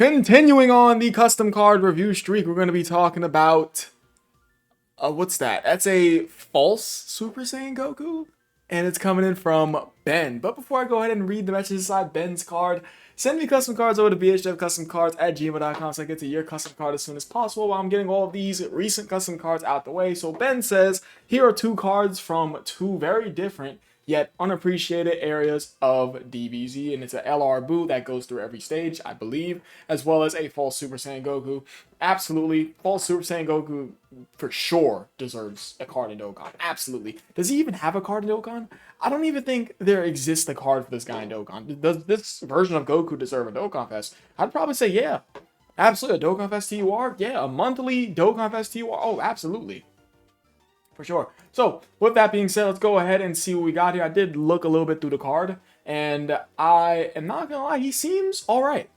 Continuing on the custom card review streak, we're going to be talking about, what's that? That's a false Super Saiyan Goku, and it's coming in from Ben. But before I go ahead and read the message inside Ben's card, send me custom cards over to bhfcustomcards@gmail.com so I get to your custom card as soon as possible while I'm getting all of these recent custom cards out the way. So Ben says, here are two cards from two very different yet unappreciated areas of DBZ, and it's a LR Boo that goes through every stage, I believe, as well as a false Super Saiyan Goku. Absolutely, false Super Saiyan Goku for sure deserves a card in Dokkan. Absolutely. Does he even have a card in Dokkan? I don't even think there exists a card for this guy in Dokkan. Does this version of Goku deserve a Dokkanfest? I'd probably say yeah. Absolutely, a Dokkanfest TUR? Yeah, a monthly Dokkanfest TUR? Oh, absolutely. For sure. So, with that being said, let's go ahead and see what we got here. I did look a little bit through the card, and I am not gonna lie, he seems alright.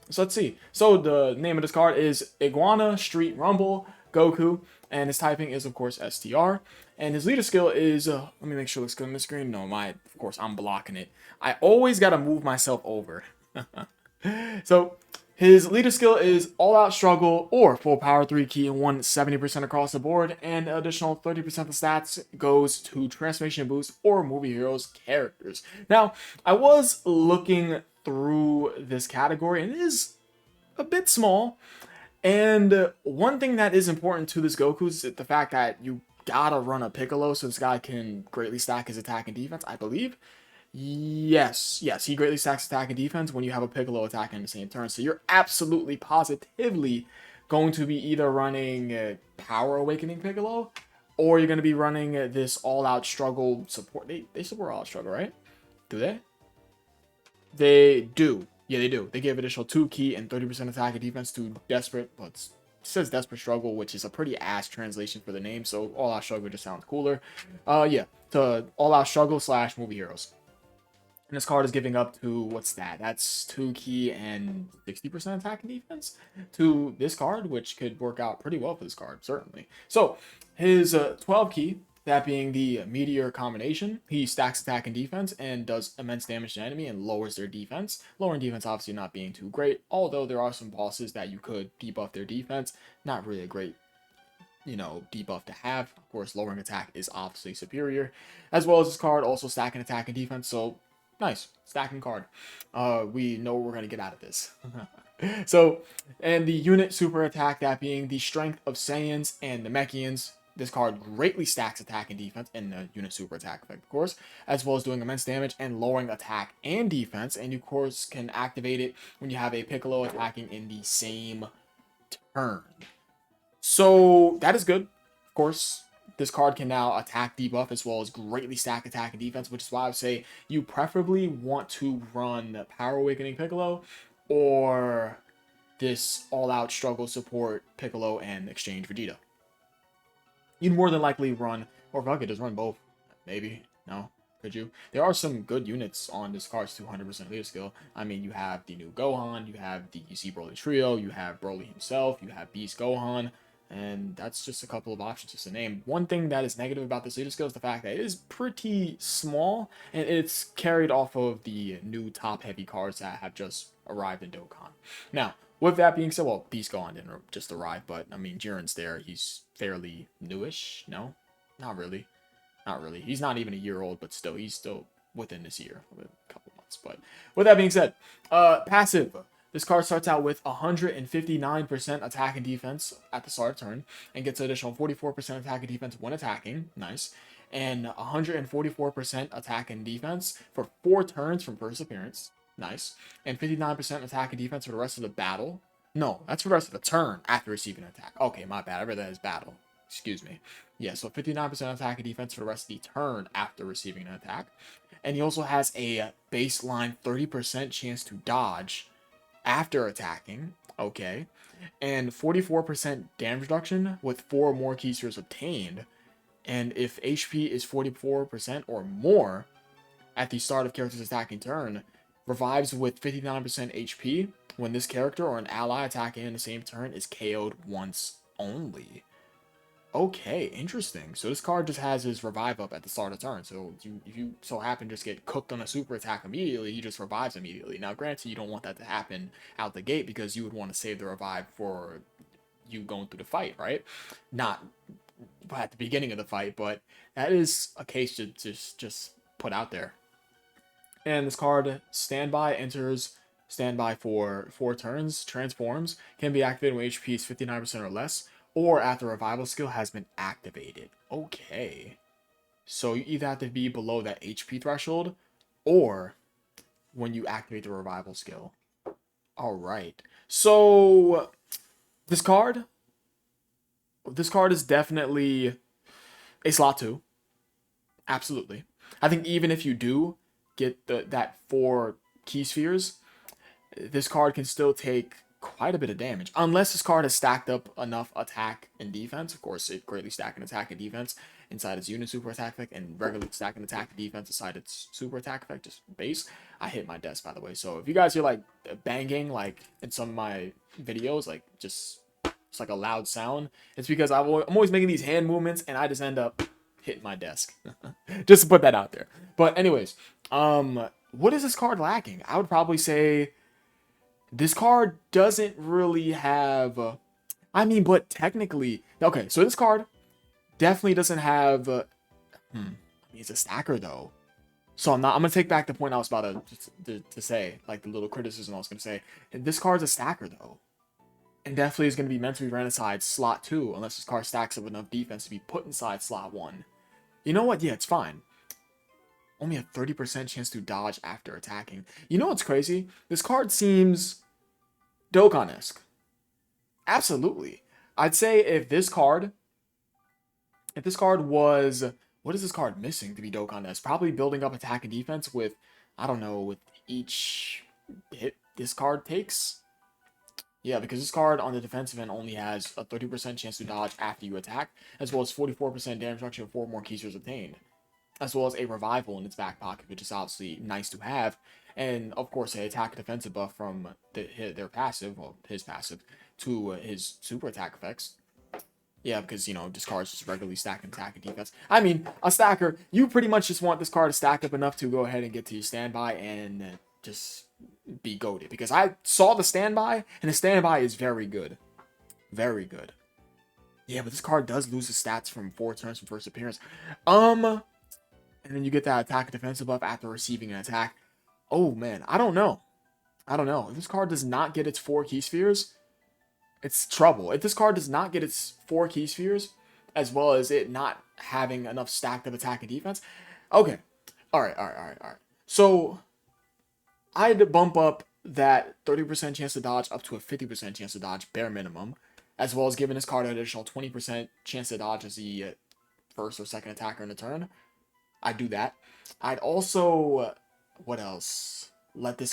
So, let's see. So, the name of this card is Iguana Street Rumble Goku, and his typing is, of course, STR. And his leader skill is, let me make sure it looks good on the screen. No, of course, I'm blocking it. I always gotta move myself over. So, his leader skill is All Out Struggle or Full Power 3 key and 170% across the board, and additional 30% of the stats goes to Transformation Boost or Movie Heroes characters. Now, I was looking through this category, and it is a bit small, and one thing that is important to this Goku is the fact that you gotta run a Piccolo so this guy can greatly stack his attack and defense, I believe. Yes, he greatly stacks attack and defense when you have a Piccolo attacking in the same turn. So you're absolutely positively going to be either running Power Awakening Piccolo, or you're going to be running this all-out struggle support. They support all-out struggle, right? Do they? They do. Yeah, they do. They give additional 2 key and 30% attack and defense to Desperate. Well, it says Desperate Struggle, which is a pretty ass translation for the name, so all-out struggle just sounds cooler. Yeah, to all-out struggle / movie heroes. And this card is giving up to, what's that? That's 2 key and 60% attack and defense to this card, which could work out pretty well for this card, certainly. So, his 12 key, that being the Meteor combination, he stacks attack and defense and does immense damage to the enemy and lowers their defense. Lowering defense obviously not being too great, although there are some bosses that you could debuff their defense. Not really a great debuff to have. Of course, lowering attack is obviously superior. As well as this card also stacking attack and defense, so nice. Stacking card. We know what we're going to get out of this. So, and the unit super attack, that being the strength of Saiyans and Namekians. This card greatly stacks attack and defense and the unit super attack effect, of course, as well as doing immense damage and lowering attack and defense. And you, of course, can activate it when you have a Piccolo attacking in the same turn. So, that is good, of course. This card can now attack debuff as well as greatly stack attack and defense, which is why I would say you preferably want to run Power Awakening Piccolo or this all-out struggle support Piccolo and exchange Vegeta. You'd more than likely run, or fuck it, just run both. Maybe. No? Could you? There are some good units on this card's 200% leader skill. I mean, you have the new Gohan, you have the UC Broly Trio, you have Broly himself, you have Beast Gohan, and that's just a couple of options just to name. One thing that is negative about this leader skill is the fact that it is pretty small, and it's carried off of the new top-heavy cards that have just arrived in Dokkan. Now, with that being said, well, Beast Gohan didn't just arrive, but, I mean, Jiren's there. He's fairly newish. No? Not really. Not really. He's not even a year old, but still, he's still within this year. A couple months. But with that being said, passive. This card starts out with 159% attack and defense at the start of turn, and gets an additional 44% attack and defense when attacking. Nice. And 144% attack and defense for 4 turns from first appearance. Nice. And 59% attack and defense for the rest of the battle. No, that's for the rest of the turn after receiving an attack. Okay, my bad. I read that as battle. Excuse me. Yeah, so 59% attack and defense for the rest of the turn after receiving an attack. And he also has a baseline 30% chance to dodge after attacking. Okay. And 44% damage reduction with 4 more key spheres obtained. And if HP is 44% or more at the start of character's attacking turn, revives with 59% HP when this character or an ally attacking in the same turn is KO'd once only. Okay, interesting. So this card just has his revive up at the start of turn. So if you so happen to just get cooked on a super attack immediately, he just revives immediately. Now, granted, you don't want that to happen out the gate because you would want to save the revive for you going through the fight, right? Not at the beginning of the fight, but that is a case to just put out there. And this card, Standby, enters standby for 4 turns, transforms, can be activated when HP is 59% or less, or after revival skill has been activated. Okay. So you either have to be below that HP threshold, or when you activate the revival skill. Alright. So this card is definitely a slot 2. Absolutely. I think even if you do get that 4 key spheres, this card can still take quite a bit of damage. Unless this card has stacked up enough attack and defense. Of course, it greatly stacking attack and defense inside its unit super attack effect, and regularly stacking attack and defense inside its super attack effect, just base. I hit my desk, by the way. So if you guys hear like banging, like in some of my videos, like just it's like a loud sound, it's because I'm always making these hand movements, and I just end up hitting my desk. Just to put that out there. But anyways, what is this card lacking? I would probably say this card doesn't really have, but technically, okay, so this card definitely doesn't have, it's a stacker though. So I'm going to take back the point I was about to say, like the little criticism I was going to say. This card's a stacker though. And definitely is going to be meant to be ran inside slot 2, unless this card stacks up enough defense to be put inside slot 1. You know what? Yeah, it's fine. Only a 30% chance to dodge after attacking. You know what's crazy? This card seems Dokkan-esque. Absolutely. I'd say if this card was, what is this card missing to be Dokkan-esque? Probably building up attack and defense with, I don't know, with each hit this card takes. Yeah, because this card on the defensive end only has a 30% chance to dodge after you attack, as well as 44% damage reduction and 4 more keysters obtained, as well as a revival in its back pocket, which is obviously nice to have, and of course, a attack defensive buff from their passive, well, his passive, to his super attack effects. Yeah, because, this card's just regularly stacking attack and defense. I mean, a stacker, you pretty much just want this card to stack up enough to go ahead and get to your standby and just be goated. Because I saw the standby, and the standby is very good. Very good. Yeah, but this card does lose the stats from 4 turns from first appearance. And then you get that attack and defensive buff after receiving an attack. Oh, man, I don't know. If this card does not get its 4 key spheres, it's trouble. If this card does not get its 4 key spheres, as well as it not having enough stacked up attack and defense, okay. Alright. So, I had to bump up that 30% chance to dodge up to a 50% chance to dodge, bare minimum, as well as giving this card an additional 20% chance to dodge as the first or second attacker in the turn. I'd do that. I'd also, what else? I'd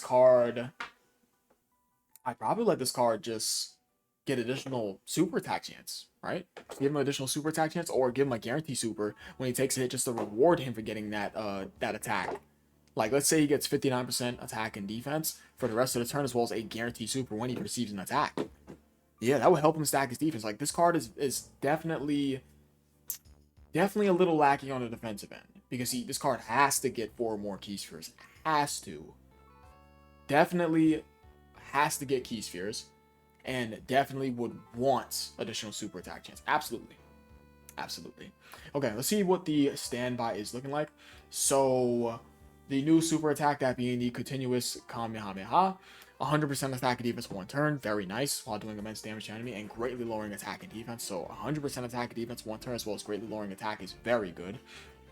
probably let this card just get additional super attack chance, right? Give him an additional super attack chance, or give him a guarantee super when he takes a hit, just to reward him for getting that attack. Like, let's say he gets 59% attack and defense for the rest of the turn, as well as a guarantee super when he receives an attack. Yeah, that would help him stack his defense. Like, this card is definitely a little lacking on the defensive end, because this card has to get 4 more key spheres. Has to. Definitely has to get key spheres, and definitely would want additional super attack chance. Absolutely. Okay, let's see what the standby is looking like. So, the new super attack, that being the continuous Kamehameha, 100% attack and defense 1 turn, very nice, while doing immense damage to enemy, and greatly lowering attack and defense. So 100% attack and defense 1 turn, as well as greatly lowering attack, is very good.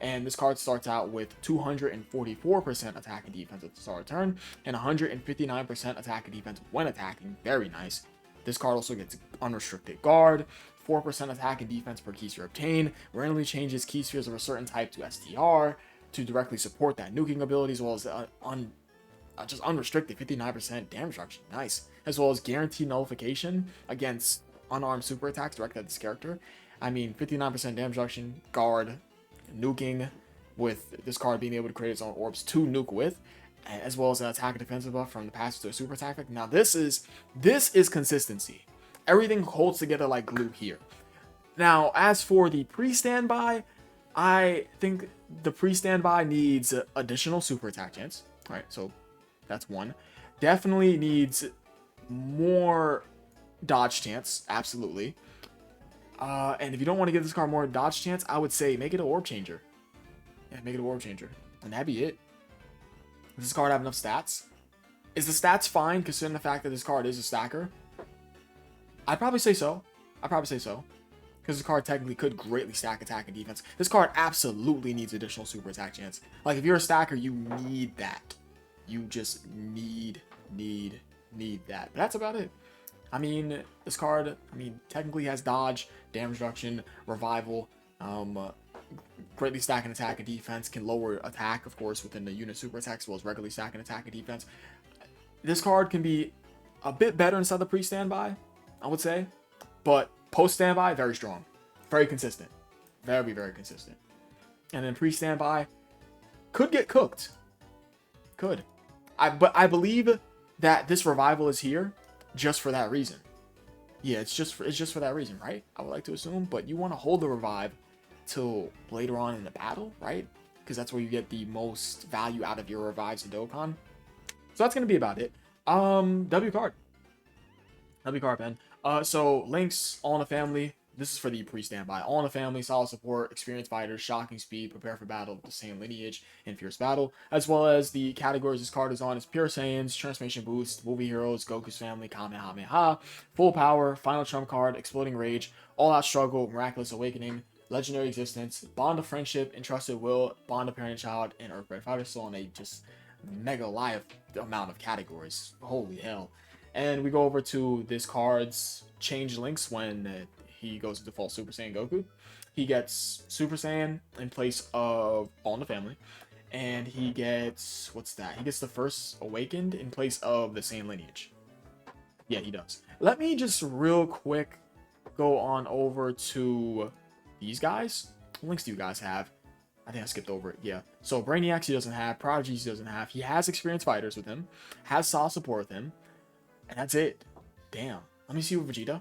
And this card starts out with 244% attack and defense at the start of turn, and 159% attack and defense when attacking, very nice. This card also gets unrestricted guard, 4% attack and defense per key sphere obtained, randomly changes key spheres of a certain type to STR to directly support that nuking ability, as well as just unrestricted 59% damage reduction, nice, as well as guaranteed nullification against unarmed super attacks directed at this character. I mean, 59% damage reduction, guard, nuking, with this card being able to create its own orbs to nuke with, as well as an attack and defensive buff from the passive to a super attack effect. Now this is consistency. Everything holds together like glue here. Now, as for the pre-standby, I think the pre-standby needs additional super attack chance. All right, so that's one. Definitely needs more dodge chance, absolutely. And if you don't want to give this card more dodge chance, I would say make it an orb changer. Yeah, make it an orb changer. And that'd be it. Does this card have enough stats? Is the stats fine considering the fact that this card is a stacker? I'd probably say so. Because this card technically could greatly stack attack and defense. This card absolutely needs additional super attack chance. Like, if you're a stacker, you need that. You just need that. But that's about it. I mean, this card, technically has dodge, damage reduction, revival, greatly stacking attack and defense, can lower attack, of course, within the unit super attack, as well as regularly stacking attack and defense. This card can be a bit better inside the pre-standby, I would say, but post-standby, very strong, very consistent, very consistent. And then pre-standby could get cooked, but I believe that this revival is here just for that reason. Yeah, it's just for that reason, right? I would like to assume, but you want to hold the revive till later on in the battle, right? Because that's where you get the most value out of your revives in Dokkan. So that's gonna be about it. W card, Ben. So links, all in the family. This is for the pre-standby. All in the family, solid support, experienced fighters, shocking speed, prepare for battle with the same lineage, and fierce battle. As well as the categories this card is on is Pure Saiyans, Transformation Boost, Movie Heroes, Goku's Family, Kamehameha, Full Power, Final Trump Card, Exploding Rage, All Out Struggle, Miraculous Awakening, Legendary Existence, Bond of Friendship, Entrusted Will, Bond of Parent and Child, and Earthbred Fighter. So on a just mega live amount of categories. Holy hell. And we go over to this card's change links when he goes to default Super Saiyan Goku. He gets Super Saiyan in place of All in the Family. And he gets, what's that? He gets the first Awakened in place of the Saiyan lineage. Yeah, he does. Let me just real quick go on over to these guys. What links do you guys have? I think I skipped over it. Yeah. So Brainiacs he doesn't have. Prodigies he doesn't have. He has experienced fighters with him. Has solid support with him. And that's it. Damn. Let me see with Vegeta.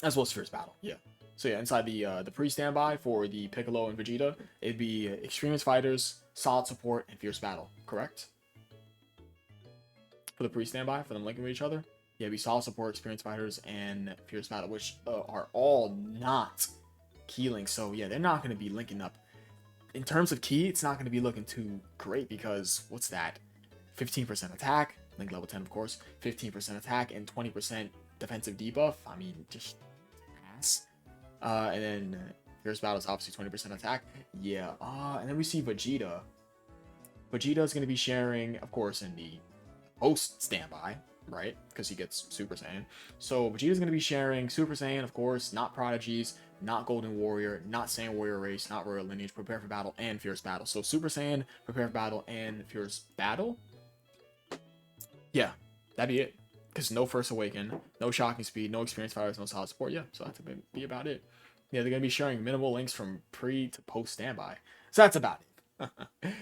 As well as Fierce Battle. Yeah. So yeah, inside the pre-standby for the Piccolo and Vegeta, it'd be experienced fighters, solid support, and Fierce Battle. Correct? For the pre-standby, for them linking with each other. Yeah, it'd be solid support, experienced fighters, and Fierce Battle, which are all not key links. So yeah, they're not going to be linking up. In terms of key, it's not going to be looking too great because what's that? 15% attack, link level 10 of course, 15% attack and 20% defensive debuff. I mean, just pass. And then Fierce Battle is obviously 20% attack. Yeah. And then we see Vegeta. Vegeta is going to be sharing, of course, in the post standby, right? Because he gets Super Saiyan. So Vegeta's going to be sharing Super Saiyan, of course, not Prodigies, not Golden Warrior, not Saiyan Warrior Race, not Royal Lineage, Prepare for Battle, and Fierce Battle. So Super Saiyan, Prepare for Battle, and Fierce Battle. Yeah, that'd be it. Because no First Awaken, no Shocking Speed, no Experienced Fighters, no Solid Support. Yeah, so that's going to be about it. Yeah, they're going to be sharing minimal links from pre to post standby. So that's about it.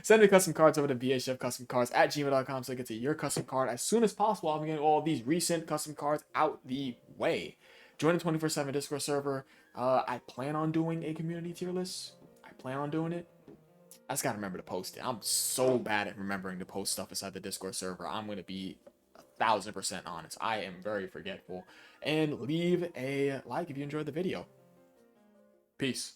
Send me custom cards over to bhfcustomcards@gmail.com so I get to your custom card as soon as possible. I'm getting all of these recent custom cards out the way. Join the 24/7 Discord server. I plan on doing a community tier list. I plan on doing it. I just gotta remember to post it. I'm so bad at remembering to post stuff inside the Discord server. I'm gonna be 1000% honest. I am very forgetful. And leave a like if you enjoyed the video. Peace.